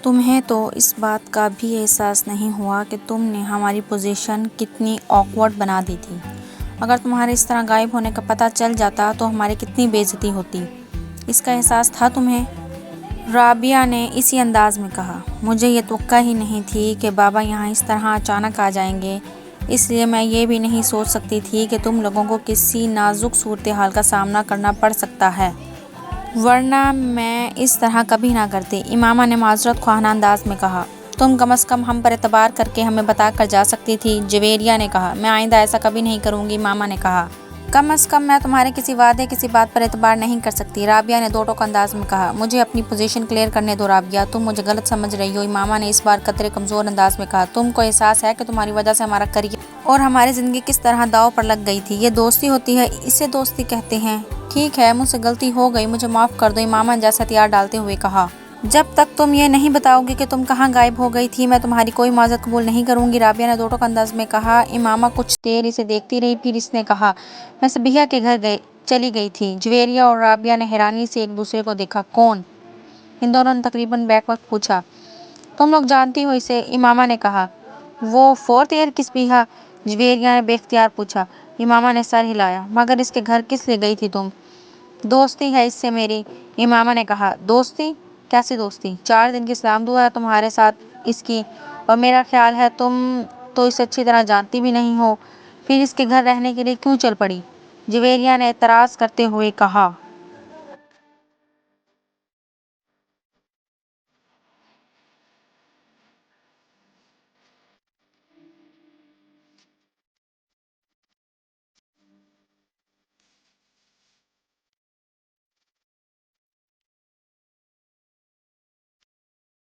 تمہیں تو اس بات کا بھی احساس نہیں ہوا کہ تم نے ہماری پوزیشن کتنی آکورڈ بنا دی تھی۔ اگر تمہارے اس طرح غائب ہونے کا پتہ چل جاتا تو ہماری کتنی بے عزتی ہوتی۔ اس کا احساس تھا تمہیں؟ رابعہ نے اسی انداز میں کہا۔ مجھے یہ توقع ہی نہیں تھی کہ بابا یہاں اس طرح اچانک آ جائیں گے، اس لیے میں یہ بھی نہیں سوچ سکتی تھی کہ تم لوگوں کو کسی نازک صورتحال کا سامنا کرنا پڑ سکتا ہے۔ ورنہ میں اس طرح کبھی نہ کرتی، امامہ نے معذرت خواہانہ انداز میں کہا۔ تم کم از کم ہم پر اعتبار کر کے ہمیں بتا کر جا سکتی تھی، جویریہ نے کہا۔ میں آئندہ ایسا کبھی نہیں کروں گی، امامہ نے کہا۔ کم از کم میں تمہارے کسی وعدے، کسی بات پر اعتبار نہیں کر سکتی، رابعہ نے دو ٹوک انداز میں کہا۔ مجھے اپنی پوزیشن کلیئر کرنے دو رابعہ، تم مجھے غلط سمجھ رہی ہو، امامہ نے اس بار قدرے کمزور انداز میں کہا۔ تم کو احساس ہے کہ تمہاری وجہ سے ہمارا کریئر اور ہماری زندگی کس طرح داؤ پر لگ گئی تھی؟ یہ دوستی ہوتی ہے، اسے دوستی کہتے ہیں۔ ٹھیک ہے، مجھ سے غلطی ہو گئی، مجھے معاف کر دو، امامہ نے جیسا ہتھیار ڈالتے ہوئے کہا۔ جب تک تم یہ نہیں بتاؤ گی کہ تم کہاں غائب ہو گئی تھی، میں تمہاری کوئی معذرت قبول نہیں کروں گی، رابعہ نے دو ٹوک انداز میں کہا۔ امامہ کچھ دیر اسے دیکھتی رہی، پھر اس نے کہا، میں صبیحہ کے گھر چلی گئی تھی۔ جویریہ اور رابعہ نے حیرانی سے ایک دوسرے کو دیکھا۔ کون؟ ان دونوں نے تقریباً بیک وقت پوچھا۔ تم لوگ جانتی ہو اسے، امامہ نے کہا۔ وہ فورتھ ایئر کی صبیحہ؟ جویریہ نے بے اختیار پوچھا۔ امامہ نے سر ہلایا۔ مگر اس کے گھر کس لیے گئی تھی تم؟ دوستی ہے اس سے میری، امامہ نے کہا۔ دوستی؟ کیسی دوستی؟ 4 دن کی سلام دعا ہے تمہارے ساتھ اس کی، اور میرا خیال ہے تم تو اسے اچھی طرح جانتی بھی نہیں ہو، پھر اس کے گھر رہنے کے لیے کیوں چل پڑی؟ جویریہ نے اعتراض کرتے ہوئے کہا۔